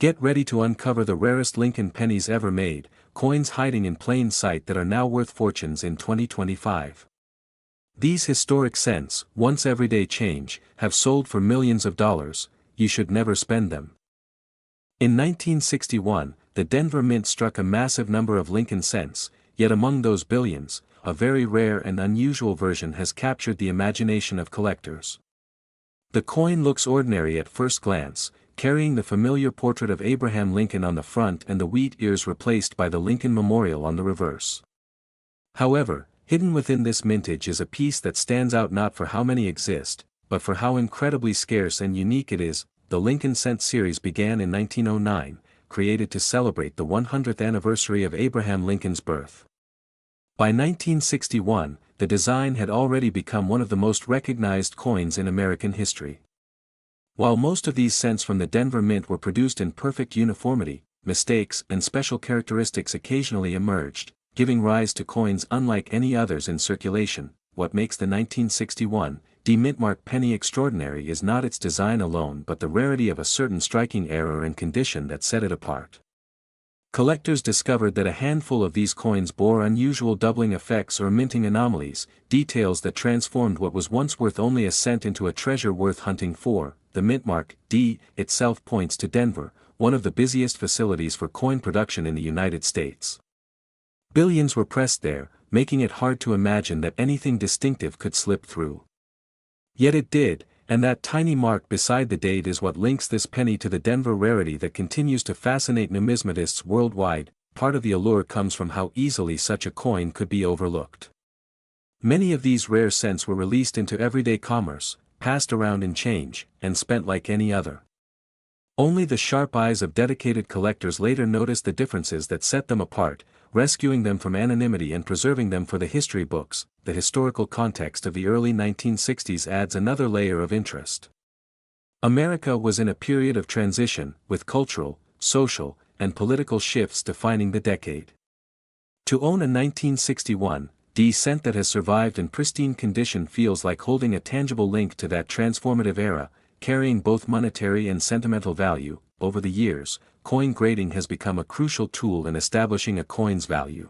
Get ready to uncover the rarest Lincoln pennies ever made, coins hiding in plain sight that are now worth fortunes in 2025. These historic cents, once everyday change, have sold for millions of dollars. You should never spend them. In 1961, the Denver Mint struck a massive number of Lincoln cents, yet among those billions, a very rare and unusual version has captured the imagination of collectors. The coin looks ordinary at first glance, carrying the familiar portrait of Abraham Lincoln on the front and the wheat ears replaced by the Lincoln Memorial on the reverse. However, hidden within this mintage is a piece that stands out not for how many exist, but for how incredibly scarce and unique it is. The Lincoln Cent series began in 1909, created to celebrate the 100th anniversary of Abraham Lincoln's birth. By 1961, the design had already become one of the most recognized coins in American history. While most of these cents from the Denver Mint were produced in perfect uniformity, mistakes and special characteristics occasionally emerged, giving rise to coins unlike any others in circulation. What makes the 1961 D-Mint-mark penny extraordinary is not its design alone but the rarity of a certain striking error and condition that set it apart. Collectors discovered that a handful of these coins bore unusual doubling effects or minting anomalies, details that transformed what was once worth only a cent into a treasure worth hunting for. The mint mark, D, itself points to Denver, one of the busiest facilities for coin production in the United States. Billions were pressed there, making it hard to imagine that anything distinctive could slip through. Yet it did, and that tiny mark beside the date is what links this penny to the Denver rarity that continues to fascinate numismatists worldwide. Part of the allure comes from how easily such a coin could be overlooked. Many of these rare cents were released into everyday commerce, passed around in change, and spent like any other. Only the sharp eyes of dedicated collectors later noticed the differences that set them apart, rescuing them from anonymity and preserving them for the history books. The historical context of the early 1960s adds another layer of interest. America was in a period of transition, with cultural, social, and political shifts defining the decade. To own a 1961 D cent that has survived in pristine condition feels like holding a tangible link to that transformative era, carrying both monetary and sentimental value. Over the years, coin grading has become a crucial tool in establishing a coin's value.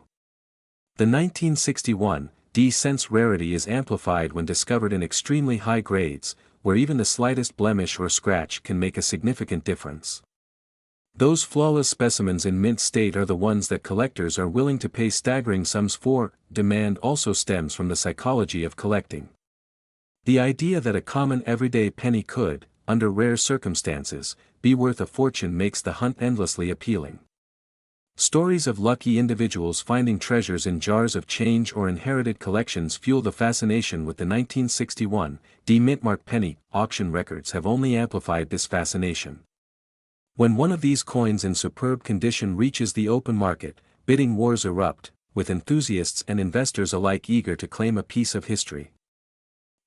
The 1961 D cent's rarity is amplified when discovered in extremely high grades, where even the slightest blemish or scratch can make a significant difference. Those flawless specimens in mint state are the ones that collectors are willing to pay staggering sums for. Demand also stems from the psychology of collecting. The idea that a common everyday penny could, under rare circumstances, be worth a fortune makes the hunt endlessly appealing. Stories of lucky individuals finding treasures in jars of change or inherited collections fuel the fascination with the 1961 D mint-mark penny. Auction records have only amplified this fascination. When one of these coins in superb condition reaches the open market, bidding wars erupt, with enthusiasts and investors alike eager to claim a piece of history.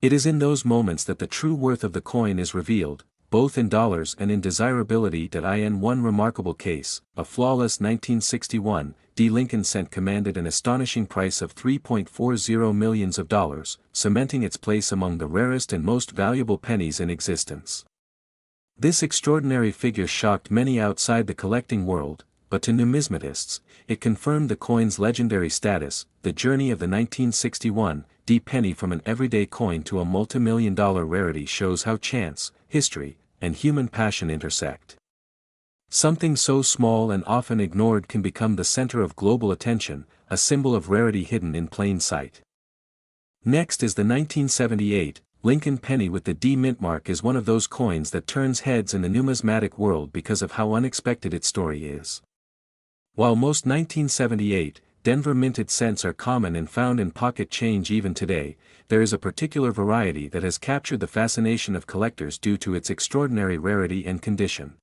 It is in those moments that the true worth of the coin is revealed, both in dollars and in desirability. In one remarkable case, a flawless 1961 D Lincoln cent commanded an astonishing price of $3.40 million, cementing its place among the rarest and most valuable pennies in existence. This extraordinary figure shocked many outside the collecting world, but to numismatists, it confirmed the coin's legendary status. The journey of the 1961 D penny from an everyday coin to a multi-million-dollar rarity shows how chance, history, and human passion intersect. Something so small and often ignored can become the center of global attention, a symbol of rarity hidden in plain sight. Next is the 1978 Lincoln penny with the D mint mark. Is one of those coins that turns heads in the numismatic world because of how unexpected its story is. While most 1978 Denver minted cents are common and found in pocket change even today, there is a particular variety that has captured the fascination of collectors due to its extraordinary rarity and condition.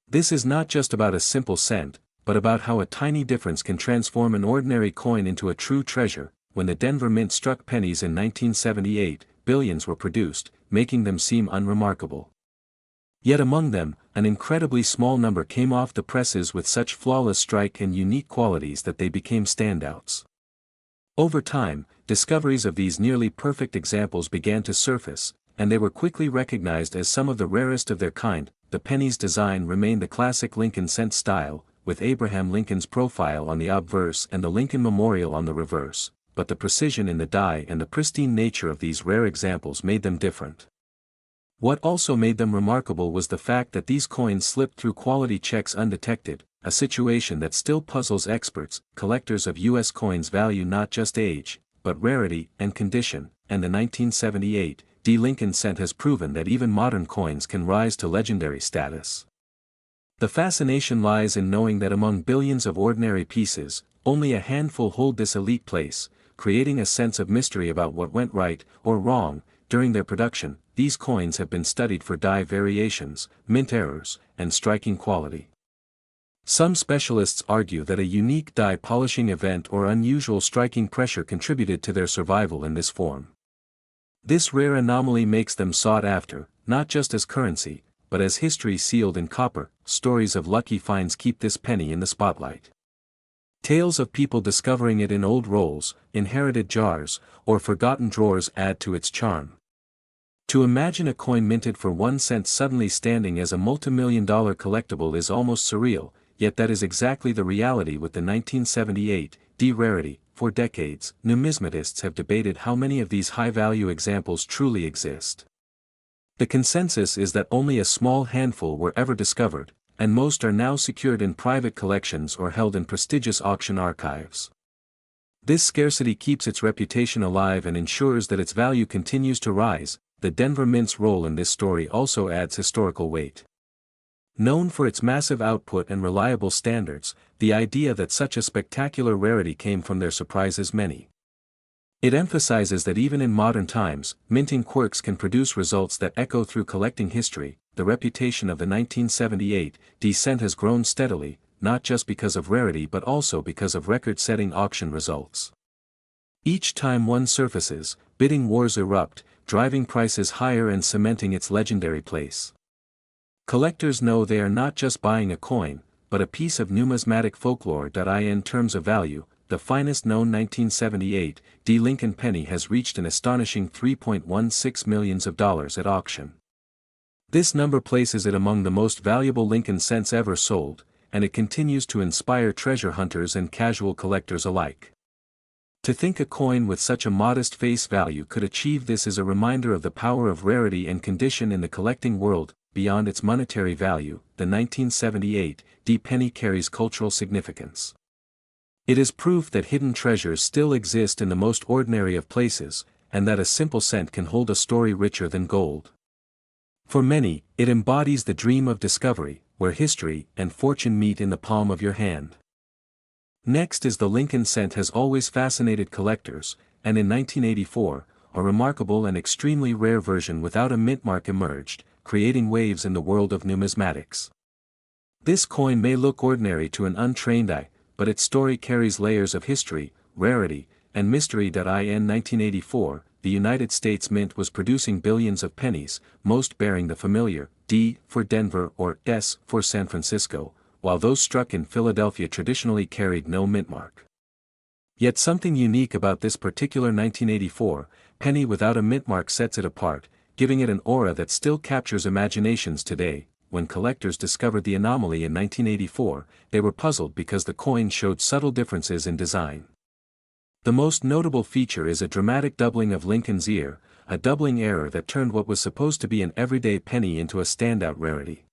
This is not just about a simple cent, but about how a tiny difference can transform an ordinary coin into a true treasure. When the Denver Mint struck pennies in 1978, billions were produced, making them seem unremarkable. Yet among them, an incredibly small number came off the presses with such flawless strike and unique qualities that they became standouts. Over time, discoveries of these nearly perfect examples began to surface, and they were quickly recognized as some of the rarest of their kind. the penny's design remained the classic Lincoln cent style, with Abraham Lincoln's profile on the obverse and the Lincoln Memorial on the reverse, but the precision in the die and the pristine nature of these rare examples made them different. What also made them remarkable was the fact that these coins slipped through quality checks undetected, a situation that still puzzles experts. Collectors of U.S. coins value not just age, but rarity and condition, and the 1978 Lincoln cent has proven that even modern coins can rise to legendary status. The fascination lies in knowing that among billions of ordinary pieces, only a handful hold this elite place, creating a sense of mystery about what went right or wrong during their production. These coins have been studied for die variations, mint errors, and striking quality. Some specialists argue that a unique die polishing event or unusual striking pressure contributed to their survival in this form. This rare anomaly makes them sought after, not just as currency, but as history sealed in copper. Stories of lucky finds keep this penny in the spotlight. Tales of people discovering it in old rolls, inherited jars, or forgotten drawers add to its charm. To imagine a coin minted for 1 cent suddenly standing as a multimillion-dollar collectible is almost surreal, yet that is exactly the reality with the 1978 rarity. For decades, numismatists have debated how many of these high-value examples truly exist. The consensus is that only a small handful were ever discovered, and most are now secured in private collections or held in prestigious auction archives. This scarcity keeps its reputation alive and ensures that its value continues to rise. The Denver Mint's role in this story also adds historical weight. Known for its massive output and reliable standards, the idea that such a spectacular rarity came from there surprises many. It emphasizes that even in modern times, minting quirks can produce results that echo through collecting history. The reputation of the 1978 cent has grown steadily, not just because of rarity but also because of record-setting auction results. Each time one surfaces, bidding wars erupt, driving prices higher and cementing its legendary place. Collectors know they are not just buying a coin, but a piece of numismatic folklore. In terms of value, the finest known 1978 Lincoln penny has reached an astonishing $3.16 million at auction. This number places it among the most valuable Lincoln cents ever sold, and it continues to inspire treasure hunters and casual collectors alike. To think a coin with such a modest face value could achieve this is a reminder of the power of rarity and condition in the collecting world. Beyond its monetary value, the 1978 penny carries cultural significance. It is proof that hidden treasures still exist in the most ordinary of places, and that a simple cent can hold a story richer than gold. For many, it embodies the dream of discovery, where history and fortune meet in the palm of your hand. Next is the Lincoln cent has always fascinated collectors, and in 1984, a remarkable and extremely rare version without a mint mark emerged, creating waves in the world of numismatics. This coin may look ordinary to an untrained eye, but its story carries layers of history, rarity, and mystery. In 1984, the United States Mint was producing billions of pennies, most bearing the familiar D for Denver or S for San Francisco, while those struck in Philadelphia traditionally carried no mint mark. Yet something unique about this particular 1984 penny without a mint mark sets it apart, giving it an aura that still captures imaginations today. When collectors discovered the anomaly in 1984, they were puzzled because the coin showed subtle differences in design. The most notable feature is a dramatic doubling of Lincoln's ear, a doubling error that turned what was supposed to be an everyday penny into a standout rarity.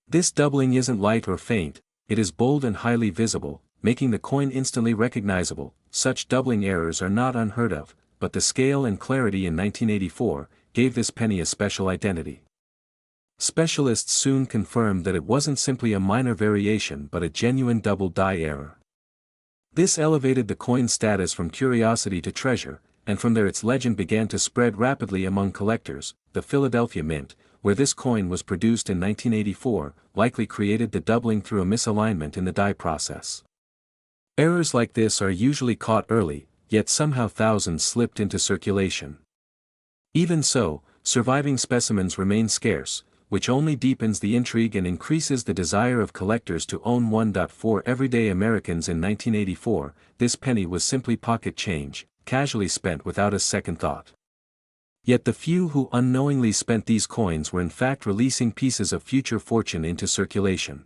This doubling isn't light or faint, it is bold and highly visible, making the coin instantly recognizable. Such doubling errors are not unheard of, but the scale and clarity in 1984 gave this penny a special identity. Specialists soon confirmed that it wasn't simply a minor variation but a genuine double die error. This elevated the coin's status from curiosity to treasure, and from there its legend began to spread rapidly among collectors. The Philadelphia Mint, where this coin was produced in 1984, likely created the doubling through a misalignment in the die process. Errors like this are usually caught early, yet somehow thousands slipped into circulation. Even so, surviving specimens remain scarce, which only deepens the intrigue and increases the desire of collectors to own one. For everyday Americans in 1984, this penny was simply pocket change, casually spent without a second thought. Yet the few who unknowingly spent these coins were in fact releasing pieces of future fortune into circulation.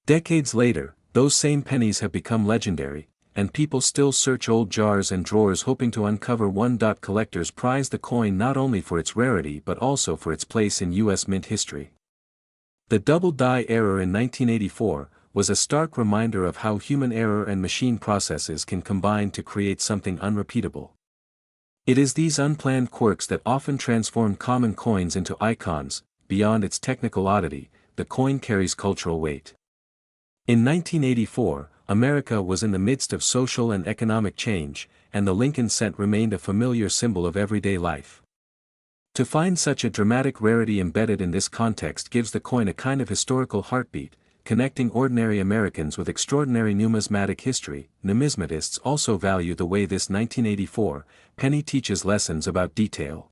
Decades later, those same pennies have become legendary, and people still search old jars and drawers hoping to uncover one. Collectors prize the coin not only for its rarity but also for its place in U.S. mint history. The double die error in 1984 was a stark reminder of how human error and machine processes can combine to create something unrepeatable. It is these unplanned quirks that often transform common coins into icons. Beyond its technical oddity, the coin carries cultural weight. In 1984, America was in the midst of social and economic change, and the Lincoln cent remained a familiar symbol of everyday life. To find such a dramatic rarity embedded in this context gives the coin a kind of historical heartbeat, connecting ordinary Americans with extraordinary numismatic history. Numismatists also value the way this 1984 penny teaches lessons about detail.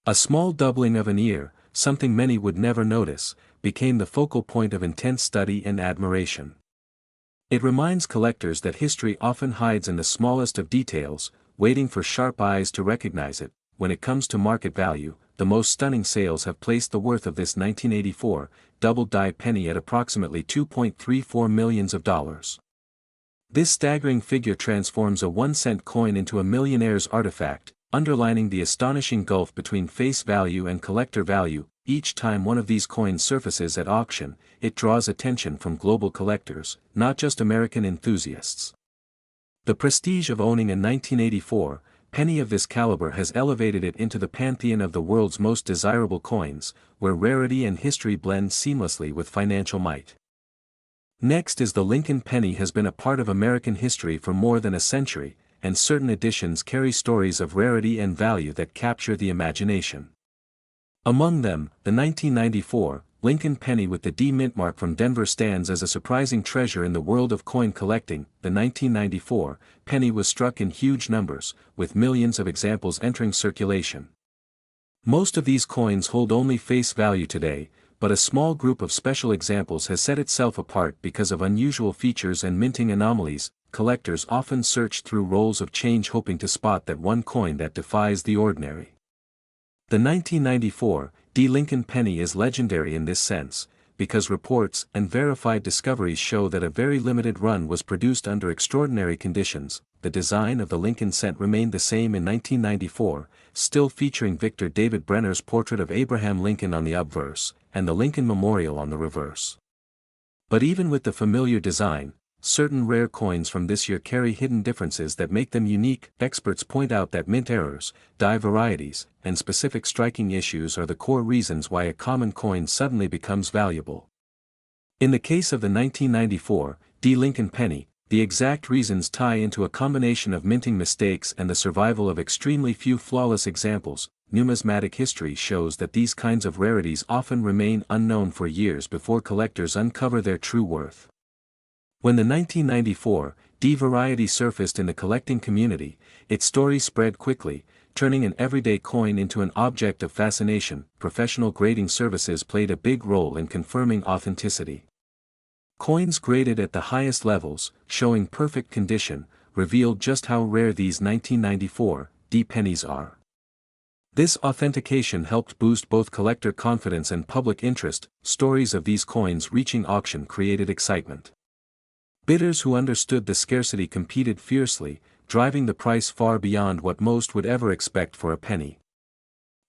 A small doubling of an ear, something many would never notice, became the focal point of intense study and admiration. It reminds collectors that history often hides in the smallest of details, waiting for sharp eyes to recognize it. When it comes to market value, the most stunning sales have placed the worth of this 1984 double die penny at approximately $2.34 million. This staggering figure transforms a 1-cent coin into a millionaire's artifact, underlining the astonishing gulf between face value and collector value. Each time one of these coins surfaces at auction, it draws attention from global collectors, not just American enthusiasts. The prestige of owning a 1984 penny of this caliber has elevated it into the pantheon of the world's most desirable coins, where rarity and history blend seamlessly with financial might. Next is the Lincoln penny has been a part of American history for more than a century, and certain editions carry stories of rarity and value that capture the imagination. Among them, the 1994 Lincoln penny with the D mint mark from Denver stands as a surprising treasure in the world of coin collecting. The 1994 penny was struck in huge numbers, with millions of examples entering circulation. Most of these coins hold only face value today, but a small group of special examples has set itself apart because of unusual features and minting anomalies. Collectors often search through rolls of change hoping to spot that one coin that defies the ordinary. The 1994 D Lincoln penny is legendary in this sense, because reports and verified discoveries show that a very limited run was produced under extraordinary conditions. The design of the Lincoln cent remained the same in 1994, still featuring Victor David Brenner's portrait of Abraham Lincoln on the obverse, and the Lincoln Memorial on the reverse. But even with the familiar design, certain rare coins from this year carry hidden differences that make them unique. Experts point out that mint errors, die varieties, and specific striking issues are the core reasons why a common coin suddenly becomes valuable. In the case of the 1994 D Lincoln penny, the exact reasons tie into a combination of minting mistakes and the survival of extremely few flawless examples. Numismatic history shows that these kinds of rarities often remain unknown for years before collectors uncover their true worth. When the 1994 D variety surfaced in the collecting community, its story spread quickly, turning an everyday coin into an object of fascination. Professional grading services played a big role in confirming authenticity. Coins graded at the highest levels, showing perfect condition, revealed just how rare these 1994 D pennies are. This authentication helped boost both collector confidence and public interest. Stories of these coins reaching auction created excitement. Bidders who understood the scarcity competed fiercely, driving the price far beyond what most would ever expect for a penny.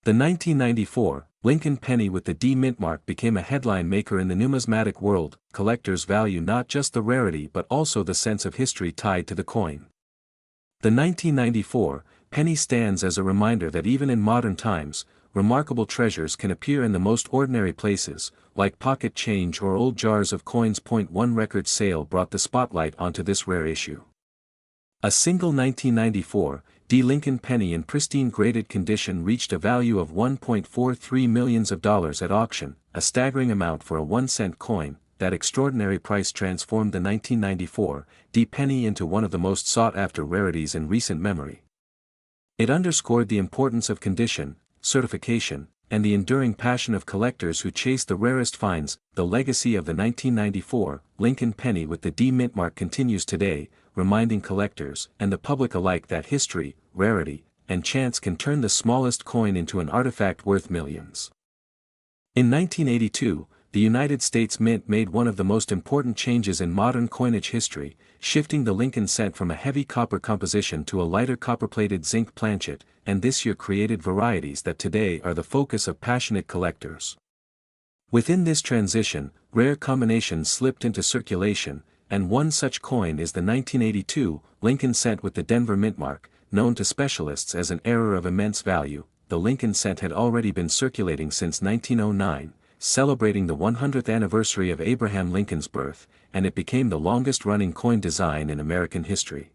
The 1994 Lincoln penny with the D mint mark became a headline maker in the numismatic world. Collectors value not just the rarity but also the sense of history tied to the coin. The 1994 penny stands as a reminder that even in modern times, remarkable treasures can appear in the most ordinary places, like pocket change or old jars of coins. One record sale brought the spotlight onto this rare issue. A single 1994 D Lincoln penny in pristine graded condition reached a value of $1.43 million at auction, a staggering amount for a 1-cent coin. That extraordinary price transformed the 1994 D penny into one of the most sought-after rarities in recent memory. It underscored the importance of condition, certification, and the enduring passion of collectors who chase the rarest finds. The legacy of the 1994 Lincoln penny with the D mint mark continues today, reminding collectors and the public alike that history, rarity, and chance can turn the smallest coin into an artifact worth millions. In 1982, the United States Mint made one of the most important changes in modern coinage history, shifting the Lincoln cent from a heavy copper composition to a lighter copper-plated zinc planchet, and this year created varieties that today are the focus of passionate collectors. Within this transition, rare combinations slipped into circulation, and one such coin is the 1982 Lincoln cent with the Denver mint mark, known to specialists as an error of immense value. The Lincoln cent had already been circulating since 1909, celebrating the 100th anniversary of Abraham Lincoln's birth, and it became the longest-running coin design in American history.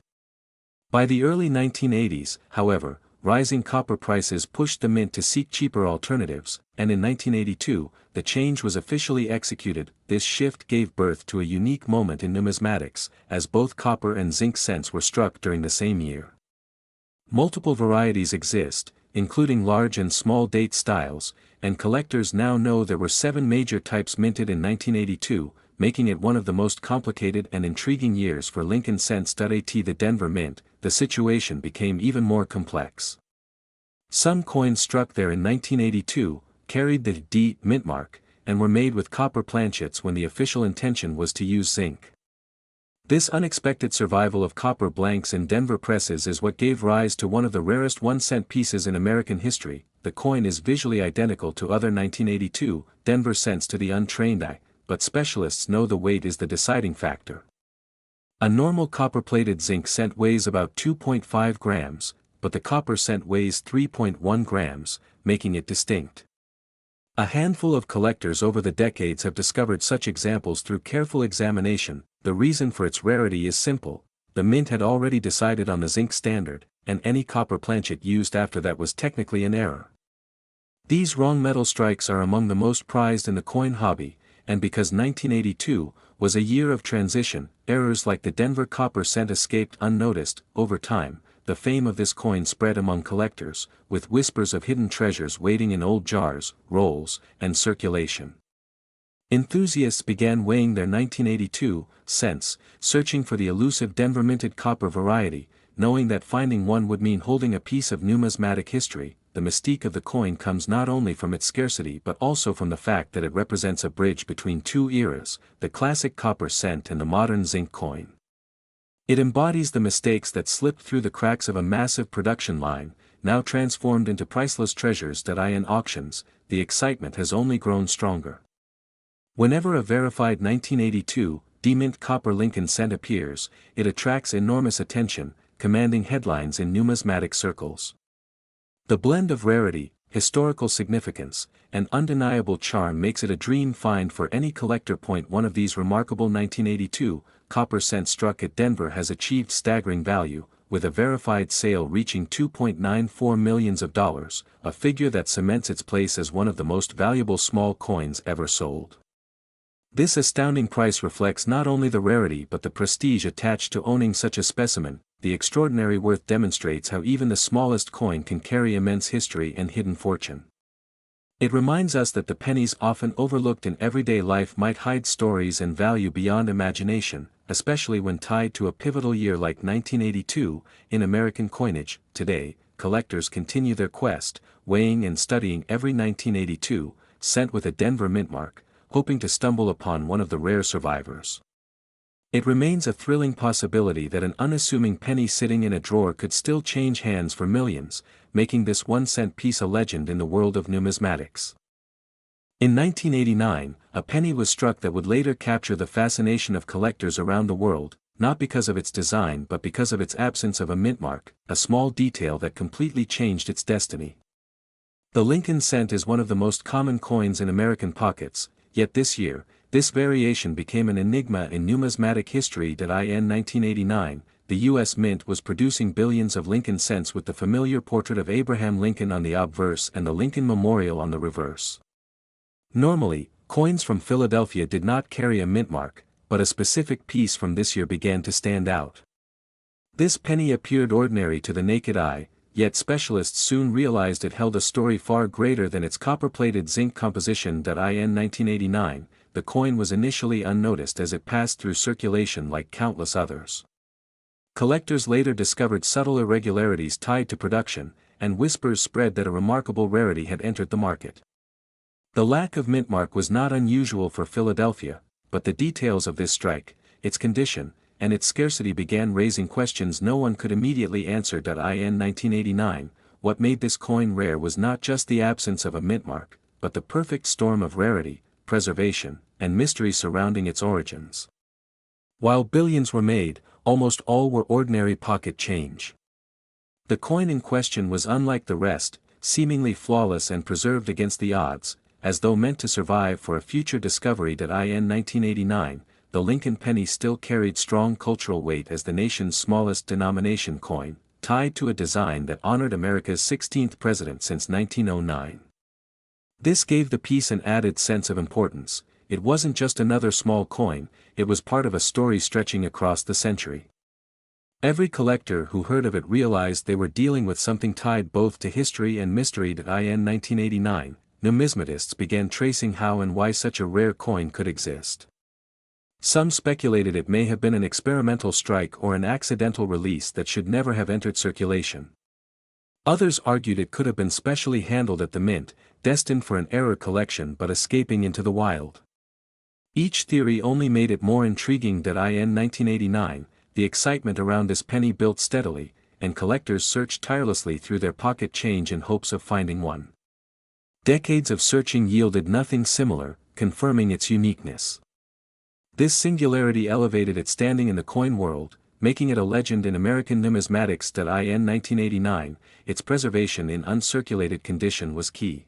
By the early 1980s, however, rising copper prices pushed the mint to seek cheaper alternatives, and in 1982, the change was officially executed. This shift gave birth to a unique moment in numismatics, as both copper and zinc cents were struck during the same year. Multiple varieties exist, including large and small date styles, and collectors now know there were 7 major types minted in 1982, making it one of the most complicated and intriguing years for Lincoln cents. At the Denver Mint, the situation became even more complex. Some coins struck there in 1982 carried the D mint mark, and were made with copper planchets when the official intention was to use zinc. This unexpected survival of copper blanks in Denver presses is what gave rise to one of the rarest 1-cent pieces in American history. The coin is visually identical to other 1982 Denver cents to the untrained eye, but specialists know the weight is the deciding factor. A normal copper-plated zinc cent weighs about 2.5 grams, but the copper cent weighs 3.1 grams, making it distinct. A handful of collectors over the decades have discovered such examples through careful examination. The reason for its rarity is simple: the mint had already decided on the zinc standard, and any copper planchet used after that was technically an error. These wrong metal strikes are among the most prized in the coin hobby, and because 1982 was a year of transition, errors like the Denver copper cent escaped unnoticed. Over time, the fame of this coin spread among collectors, with whispers of hidden treasures waiting in old jars, rolls, and circulation. Enthusiasts began weighing their 1982 cents, searching for the elusive Denver minted copper variety, knowing that finding one would mean holding a piece of numismatic history. The mystique of the coin comes not only from its scarcity but also from the fact that it represents a bridge between two eras, the classic copper cent and the modern zinc coin. It embodies the mistakes that slipped through the cracks of a massive production line, now transformed into priceless treasures that in auctions. The excitement has only grown stronger. Whenever a verified 1982 D-mint copper Lincoln cent appears, it attracts enormous attention, commanding headlines in numismatic circles. The blend of rarity, historical significance, and undeniable charm makes it a dream find for any collector. One of these remarkable 1982 copper cents struck at Denver has achieved staggering value, with a verified sale reaching $2.94 million, a figure that cements its place as one of the most valuable small coins ever sold. This astounding price reflects not only the rarity but the prestige attached to owning such a specimen. The extraordinary worth demonstrates how even the smallest coin can carry immense history and hidden fortune. It reminds us that the pennies often overlooked in everyday life might hide stories and value beyond imagination, especially when tied to a pivotal year like 1982 in American coinage. Today, collectors continue their quest, weighing and studying every 1982 cent with a Denver mint mark, hoping to stumble upon one of the rare survivors. It remains a thrilling possibility that an unassuming penny sitting in a drawer could still change hands for millions, making this 1-cent piece a legend in the world of numismatics. In 1989, a penny was struck that would later capture the fascination of collectors around the world, not because of its design but because of its absence of a mint mark, a small detail that completely changed its destiny. The Lincoln cent is one of the most common coins in American pockets, yet this year, this variation became an enigma in numismatic history. In 1989, the U.S. Mint was producing billions of Lincoln cents with the familiar portrait of Abraham Lincoln on the obverse and the Lincoln Memorial on the reverse. Normally, coins from Philadelphia did not carry a mint mark, but a specific piece from this year began to stand out. This penny appeared ordinary to the naked eye, yet specialists soon realized it held a story far greater than its copper-plated zinc composition. In 1989, the coin was initially unnoticed as it passed through circulation like countless others. Collectors later discovered subtle irregularities tied to production, and whispers spread that a remarkable rarity had entered the market. The lack of mint mark was not unusual for Philadelphia, but the details of this strike, its condition, and its scarcity began raising questions no one could immediately answer. In 1989, what made this coin rare was not just the absence of a mint mark, but the perfect storm of rarity, preservation, and mystery surrounding its origins. While billions were made, almost all were ordinary pocket change. The coin in question was unlike the rest, seemingly flawless and preserved against the odds, as though meant to survive for a future discovery. In 1989, the Lincoln penny still carried strong cultural weight as the nation's smallest denomination coin, tied to a design that honored America's 16th president since 1909. This gave the piece an added sense of importance. It wasn't just another small coin, it was part of a story stretching across the century. Every collector who heard of it realized they were dealing with something tied both to history and mystery. In 1989, numismatists began tracing how and why such a rare coin could exist. Some speculated it may have been an experimental strike or an accidental release that should never have entered circulation. Others argued it could have been specially handled at the mint, destined for an error collection but escaping into the wild. Each theory only made it more intriguing. In 1989, the excitement around this penny built steadily, and collectors searched tirelessly through their pocket change in hopes of finding one. Decades of searching yielded nothing similar, confirming its uniqueness. This singularity elevated its standing in the coin world, making it a legend in American numismatics. In 1989, its preservation in uncirculated condition was key.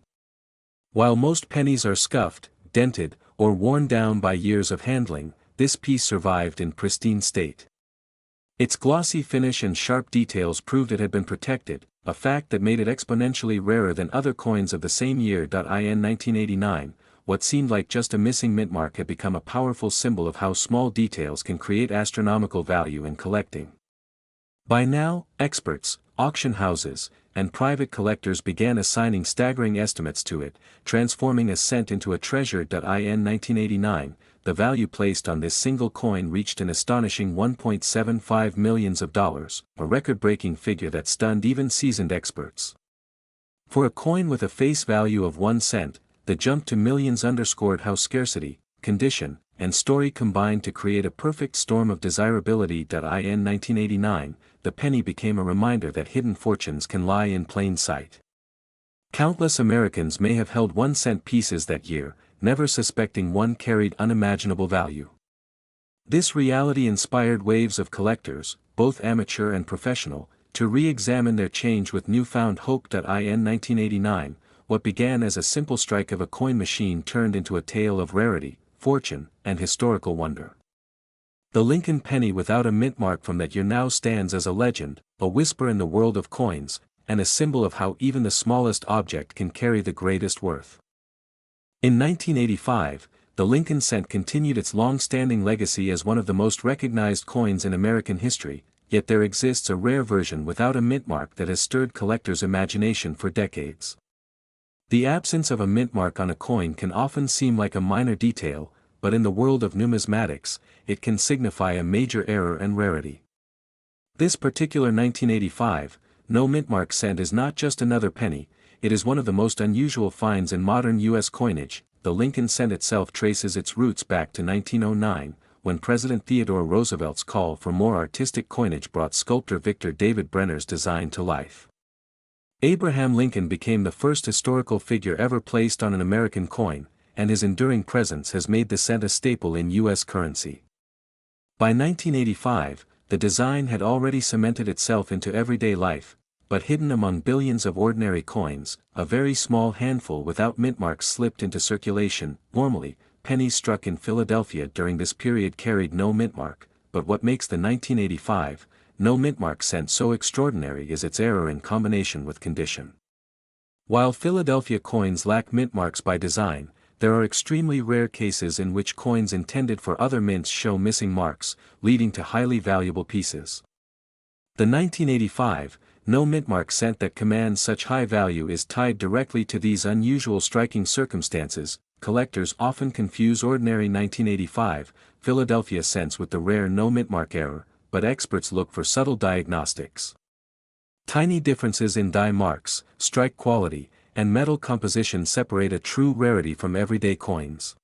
While most pennies are scuffed, dented, or worn down by years of handling, this piece survived in pristine state. Its glossy finish and sharp details proved it had been protected, a fact that made it exponentially rarer than other coins of the same year. In 1989, what seemed like just a missing mint mark had become a powerful symbol of how small details can create astronomical value in collecting. By now, experts, auction houses, and private collectors began assigning staggering estimates to it, transforming a cent into a treasure. In 1989, the value placed on this single coin reached an astonishing $1.75 million, a record-breaking figure that stunned even seasoned experts. For a coin with a face value of 1 cent, the jump to millions underscored how scarcity, condition, and story combined to create a perfect storm of desirability. In 1989, the penny became a reminder that hidden fortunes can lie in plain sight. Countless Americans may have held 1-cent pieces that year, never suspecting one carried unimaginable value. This reality inspired waves of collectors, both amateur and professional, to re-examine their change with newfound hope. In 1989, what began as a simple strike of a coin machine turned into a tale of rarity, fortune, and historical wonder. The Lincoln penny without a mint mark from that year now stands as a legend, a whisper in the world of coins, and a symbol of how even the smallest object can carry the greatest worth. In 1985, the Lincoln cent continued its long-standing legacy as one of the most recognized coins in American history, yet there exists a rare version without a mint mark that has stirred collectors' imagination for decades. The absence of a mint mark on a coin can often seem like a minor detail, but in the world of numismatics, it can signify a major error and rarity. This particular 1985, no mint mark cent is not just another penny, it is one of the most unusual finds in modern U.S. coinage. The Lincoln cent itself traces its roots back to 1909, when President Theodore Roosevelt's call for more artistic coinage brought sculptor Victor David Brenner's design to life. Abraham Lincoln became the first historical figure ever placed on an American coin, and his enduring presence has made the cent a staple in U.S. currency. By 1985, the design had already cemented itself into everyday life, but hidden among billions of ordinary coins, a very small handful without mint marks slipped into circulation. Normally, pennies struck in Philadelphia during this period carried no mint mark, but what makes the 1985 no mint mark cent so extraordinary is its error in combination with condition. While Philadelphia coins lack mint marks by design, there are extremely rare cases in which coins intended for other mints show missing marks, leading to highly valuable pieces. The 1985 no mint mark cent that commands such high value is tied directly to these unusual striking circumstances. Collectors often confuse ordinary 1985 Philadelphia cents with the rare no mint mark error, but experts look for subtle diagnostics. Tiny differences in die marks, strike quality, and metal composition separate a true rarity from everyday coins.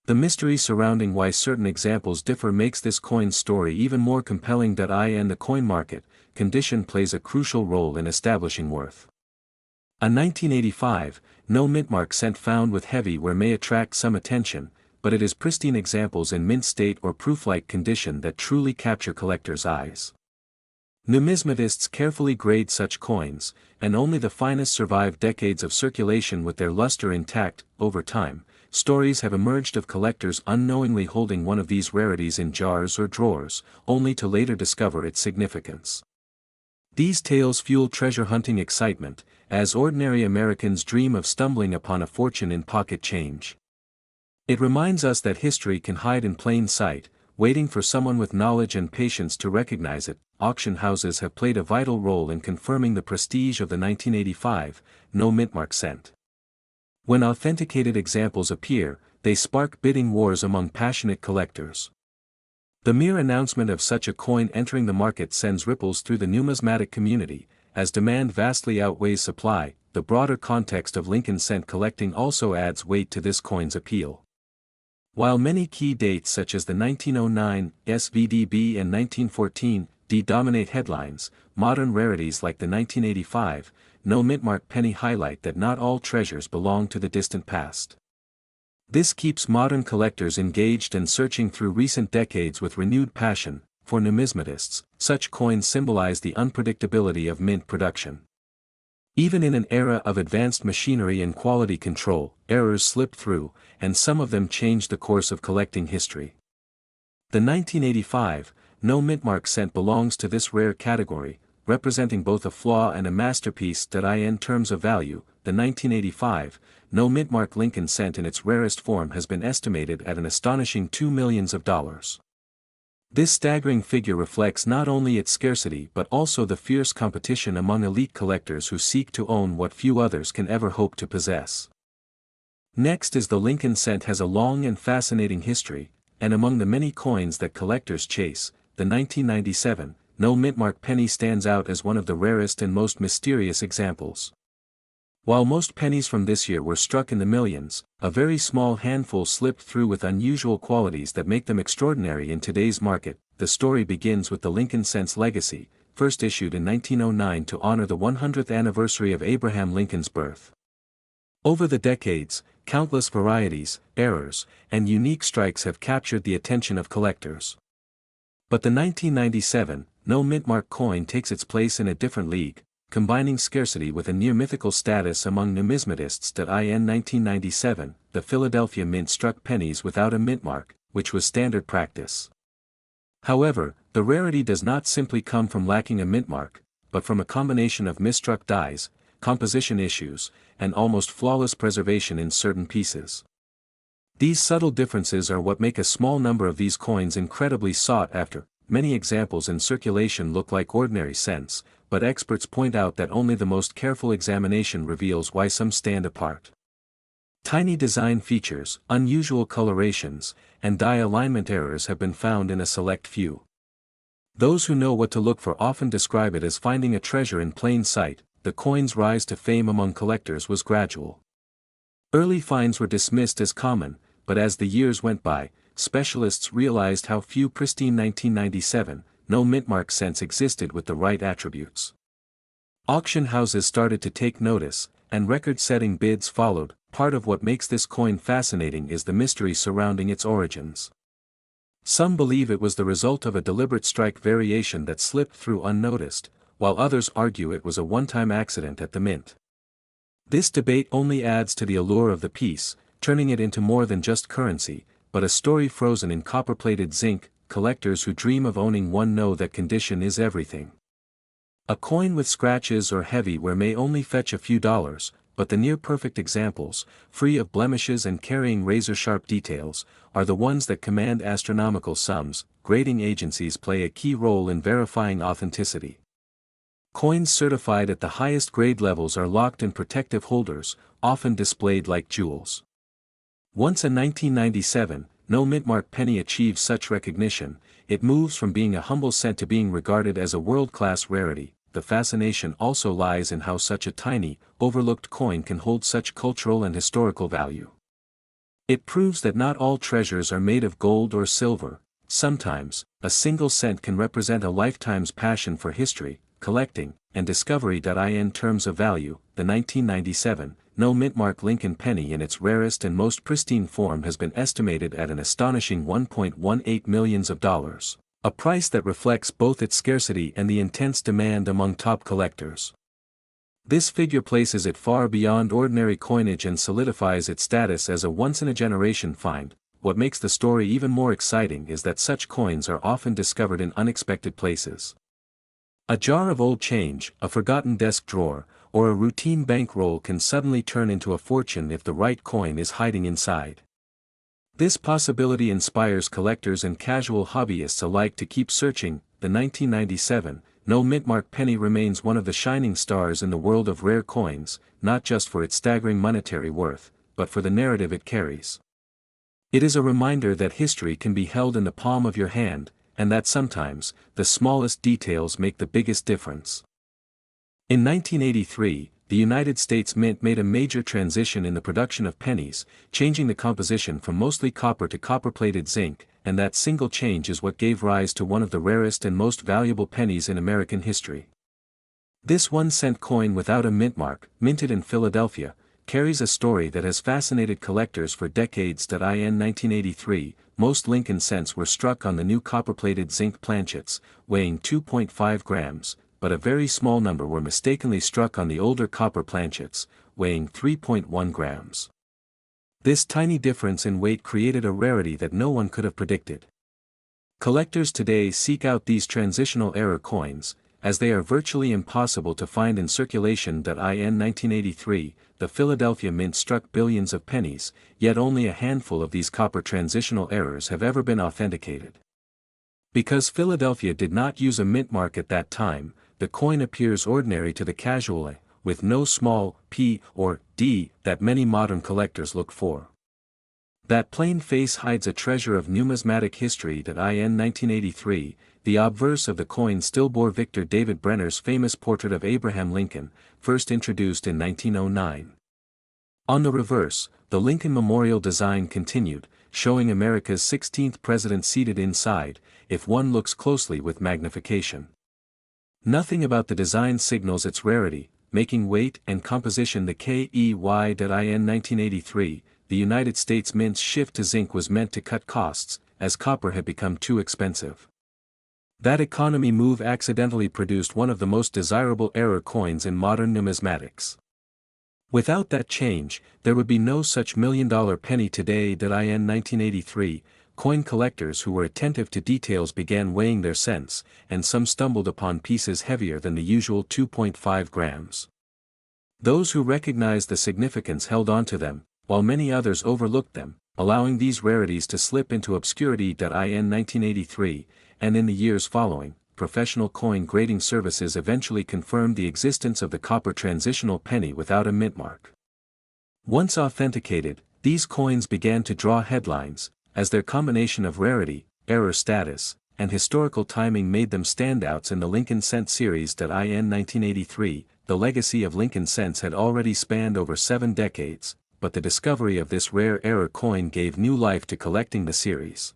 The mystery surrounding why certain examples differ makes this coin's story even more compelling. In the coin market, condition plays a crucial role in establishing worth. A 1985, no mintmark cent found with heavy wear may attract some attention, but it is pristine examples in mint state or proof-like condition that truly capture collectors' eyes. Numismatists carefully grade such coins, and only the finest survive decades of circulation with their luster intact. Over time, stories have emerged of collectors unknowingly holding one of these rarities in jars or drawers, only to later discover its significance. These tales fuel treasure hunting excitement, as ordinary Americans dream of stumbling upon a fortune in pocket change. It reminds us that history can hide in plain sight, waiting for someone with knowledge and patience to recognize it. Auction houses have played a vital role in confirming the prestige of the 1985, no mintmark cent. When authenticated examples appear, they spark bidding wars among passionate collectors. The mere announcement of such a coin entering the market sends ripples through the numismatic community, as demand vastly outweighs supply. The broader context of Lincoln cent collecting also adds weight to this coin's appeal. While many key dates such as the 1909 SVDB and 1914 D dominate headlines, modern rarities like the 1985 no mintmark penny highlight that not all treasures belong to the distant past. This keeps modern collectors engaged and searching through recent decades with renewed passion. For numismatists, such coins symbolize the unpredictability of mint production. Even in an era of advanced machinery and quality control, errors slip through, and some of them change the course of collecting history. The 1985 no mintmark cent belongs to this rare category, representing both a flaw and a masterpiece. In terms of value, the 1985 no mintmark Lincoln cent in its rarest form has been estimated at an astonishing $2 million. This staggering figure reflects not only its scarcity but also the fierce competition among elite collectors who seek to own what few others can ever hope to possess. Next is the Lincoln cent has a long and fascinating history, and among the many coins that collectors chase, the 1997 no mintmark penny stands out as one of the rarest and most mysterious examples. While most pennies from this year were struck in the millions, a very small handful slipped through with unusual qualities that make them extraordinary in today's market. The story begins with the Lincoln cent's legacy, first issued in 1909 to honor the 100th anniversary of Abraham Lincoln's birth. Over the decades, countless varieties, errors, and unique strikes have captured the attention of collectors. But the 1997 no mintmark coin takes its place in a different league, combining scarcity with a near-mythical status among numismatists. In 1997, the Philadelphia Mint struck pennies without a mintmark, which was standard practice. However, the rarity does not simply come from lacking a mintmark, but from a combination of misstruck dies, composition issues, and almost flawless preservation in certain pieces. These subtle differences are what make a small number of these coins incredibly sought after. Many examples in circulation look like ordinary cents, but experts point out that only the most careful examination reveals why some stand apart. Tiny design features, unusual colorations, and die alignment errors have been found in a select few. Those who know what to look for often describe it as finding a treasure in plain sight. The coin's rise to fame among collectors was gradual. Early finds were dismissed as common, but as the years went by, specialists realized how few pristine 1997 no mintmark cents existed with the right attributes. Auction houses started to take notice, and record-setting bids followed. Part of what makes this coin fascinating is the mystery surrounding its origins. Some believe it was the result of a deliberate strike variation that slipped through unnoticed, while others argue it was a one-time accident at the mint. This debate only adds to the allure of the piece, turning it into more than just currency, but a story frozen in copper-plated zinc. Collectors who dream of owning one know that condition is everything. A coin with scratches or heavy wear may only fetch a few dollars, but the near-perfect examples, free of blemishes and carrying razor-sharp details, are the ones that command astronomical sums. Grading agencies play a key role in verifying authenticity. Coins certified at the highest grade levels are locked in protective holders, often displayed like jewels. Once a 1997 no mintmark penny achieves such recognition, it moves from being a humble cent to being regarded as a world-class rarity. The the fascination also lies in how such a tiny, overlooked coin can hold such cultural and historical value. It proves that not all treasures are made of gold or silver. Sometimes, a single cent can represent a lifetime's passion for history, collecting, and discovery. In terms of value, the 1997, no mintmark Lincoln penny in its rarest and most pristine form has been estimated at an astonishing $1.18 million, a price that reflects both its scarcity and the intense demand among top collectors. This figure places it far beyond ordinary coinage and solidifies its status as a once-in-a-generation find. What makes the story even more exciting is that such coins are often discovered in unexpected places. A jar of old change, a forgotten desk drawer, or a routine bankroll can suddenly turn into a fortune if the right coin is hiding inside. This possibility inspires collectors and casual hobbyists alike to keep searching. The 1997, no mintmark penny remains one of the shining stars in the world of rare coins, not just for its staggering monetary worth, but for the narrative it carries. It is a reminder that history can be held in the palm of your hand, and that sometimes, the smallest details make the biggest difference. In 1983, the United States Mint made a major transition in the production of pennies, changing the composition from mostly copper to copper-plated zinc, and that single change is what gave rise to one of the rarest and most valuable pennies in American history. This 1-cent coin without a mintmark, minted in Philadelphia, carries a story that has fascinated collectors for decades. In 1983, most Lincoln cents were struck on the new copper-plated zinc planchets, weighing 2.5 grams, but a very small number were mistakenly struck on the older copper planchets, weighing 3.1 grams. This tiny difference in weight created a rarity that no one could have predicted. Collectors today seek out these transitional error coins, as they are virtually impossible to find in circulation. In 1983, the Philadelphia Mint struck billions of pennies, yet only a handful of these copper transitional errors have ever been authenticated. Because Philadelphia did not use a mintmark at that time, the coin appears ordinary to the casual eye, with no small p or d that many modern collectors look for. That plain face hides a treasure of numismatic history. In 1983, the obverse of the coin still bore Victor David Brenner's famous portrait of Abraham Lincoln, first introduced in 1909. On the reverse, the Lincoln Memorial design continued, showing America's 16th president seated inside, if one looks closely with magnification. Nothing about the design signals its rarity, making weight and composition the key. In 1983, the United States Mint's shift to zinc was meant to cut costs, as copper had become too expensive. That economy move accidentally produced one of the most desirable error coins in modern numismatics. Without that change, there would be no such million-dollar penny today. In 1983, coin collectors who were attentive to details began weighing their cents, and some stumbled upon pieces heavier than the usual 2.5 grams. Those who recognized the significance held on to them, while many others overlooked them, allowing these rarities to slip into obscurity. In 1983, and in the years following, professional coin grading services eventually confirmed the existence of the copper transitional penny without a mintmark. Once authenticated, these coins began to draw headlines, as their combination of rarity, error status, and historical timing made them standouts in the Lincoln Cent series. In 1983, the legacy of Lincoln Cents had already spanned over 7 decades, but the discovery of this rare error coin gave new life to collecting the series.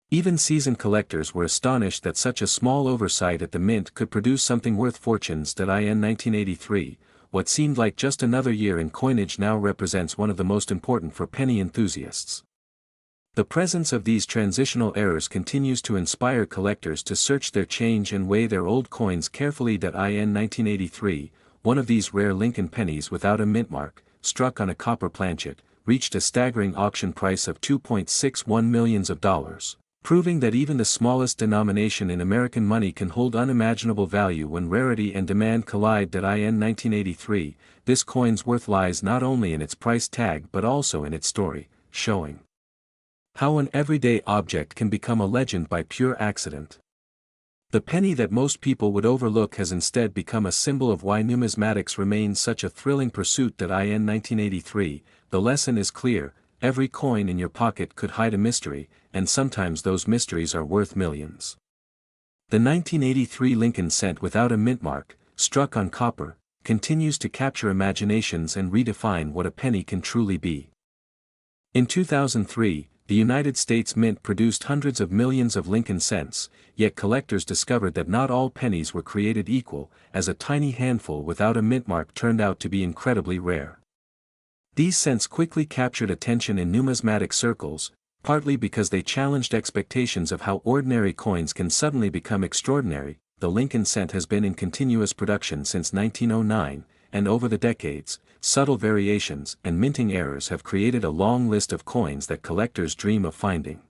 Even seasoned collectors were astonished that such a small oversight at the mint could produce something worth fortunes. In 1983, what seemed like just another year in coinage now represents one of the most important for penny enthusiasts. The presence of these transitional errors continues to inspire collectors to search their change and weigh their old coins carefully. In 1983, one of these rare Lincoln pennies without a mintmark, struck on a copper planchet, reached a staggering auction price of $2.61 million, proving that even the smallest denomination in American money can hold unimaginable value when rarity and demand collide. In 1983, this coin's worth lies not only in its price tag but also in its story, showing how an everyday object can become a legend by pure accident. The penny that most people would overlook has instead become a symbol of why numismatics remains such a thrilling pursuit. In 1983, the lesson is clear: every coin in your pocket could hide a mystery, and sometimes those mysteries are worth millions. The 1983 Lincoln cent without a mint mark, struck on copper, continues to capture imaginations and redefine what a penny can truly be. In 2003, the United States Mint produced hundreds of millions of Lincoln cents, yet collectors discovered that not all pennies were created equal, as a tiny handful without a mint mark turned out to be incredibly rare. These cents quickly captured attention in numismatic circles, partly because they challenged expectations of how ordinary coins can suddenly become extraordinary. The Lincoln cent has been in continuous production since 1909, and over the decades, subtle variations and minting errors have created a long list of coins that collectors dream of finding.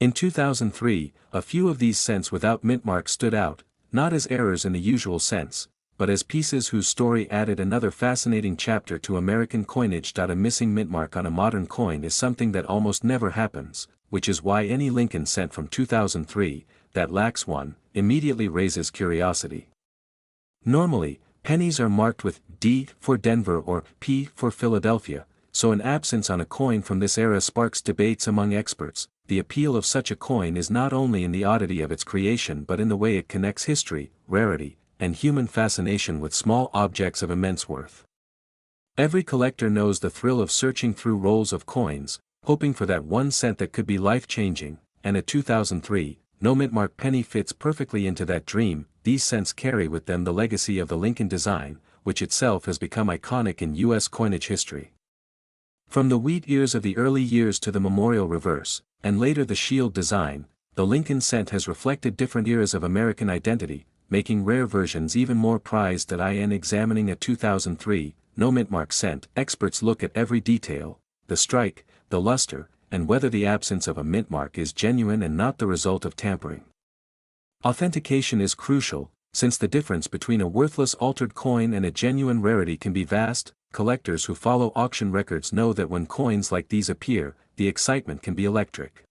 In 2003, a few of these cents without mint mark stood out, not as errors in the usual sense, but as pieces whose story added another fascinating chapter to American coinage. A missing mint mark on a modern coin is something that almost never happens, which is why any Lincoln cent from 2003, that lacks one, immediately raises curiosity. Normally, pennies are marked with D for Denver or P for Philadelphia, so an absence on a coin from this era sparks debates among experts. The appeal of such a coin is not only in the oddity of its creation but in the way it connects history, rarity, and human fascination with small objects of immense worth. Every collector knows the thrill of searching through rolls of coins, hoping for that 1 cent that could be life-changing, and a 2003, no mint mark penny fits perfectly into that dream. These cents carry with them the legacy of the Lincoln design, which itself has become iconic in U.S. coinage history. From the wheat ears of the early years to the memorial reverse, and later the shield design, the Lincoln cent has reflected different eras of American identity, making rare versions even more prized. In examining a 2003, no mint mark cent, experts look at every detail, the strike, the luster, and whether the absence of a mint mark is genuine and not the result of tampering. Authentication is crucial, since the difference between a worthless altered coin and a genuine rarity can be vast. Collectors who follow auction records know that when coins like these appear, the excitement can be electric.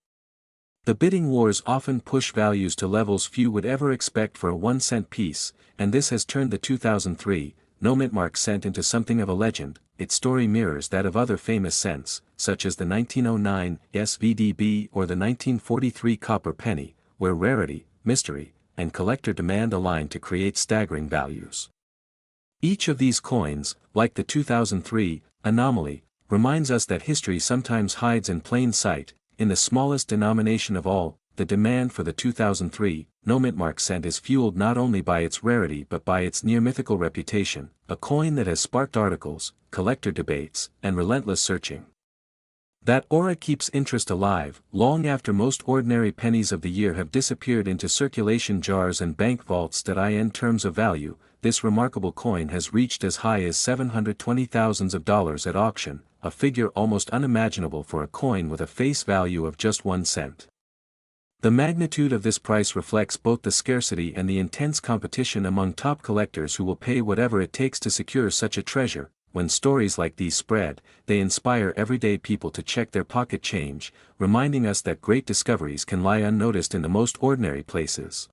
The bidding wars often push values to levels few would ever expect for a 1 cent piece, and this has turned the 2003, no mint mark cent into something of a legend. Its story mirrors that of other famous cents, such as the 1909 SVDB or the 1943 copper penny, where rarity, mystery, and collector demand align to create staggering values. Each of these coins, like the 2003 anomaly, reminds us that history sometimes hides in plain sight. In the smallest denomination of all, the demand for the 2003 no mint mark cent is fueled not only by its rarity but by its near-mythical reputation, a coin that has sparked articles, collector debates, and relentless searching. That aura keeps interest alive, long after most ordinary pennies of the year have disappeared into circulation jars and bank vaults. In terms of value, this remarkable coin has reached as high as $720,000 at auction, a figure almost unimaginable for a coin with a face value of just 1 cent. The magnitude of this price reflects both the scarcity and the intense competition among top collectors who will pay whatever it takes to secure such a treasure. When stories like these spread, they inspire everyday people to check their pocket change, reminding us that great discoveries can lie unnoticed in the most ordinary places.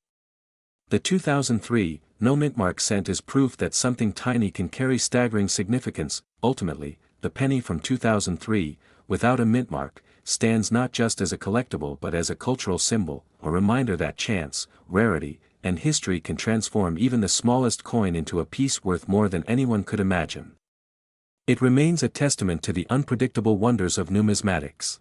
The 2003 no mint mark cent is proof that something tiny can carry staggering significance. Ultimately, the penny from 2003, without a mint mark, stands not just as a collectible but as a cultural symbol, a reminder that chance, rarity, and history can transform even the smallest coin into a piece worth more than anyone could imagine. It remains a testament to the unpredictable wonders of numismatics.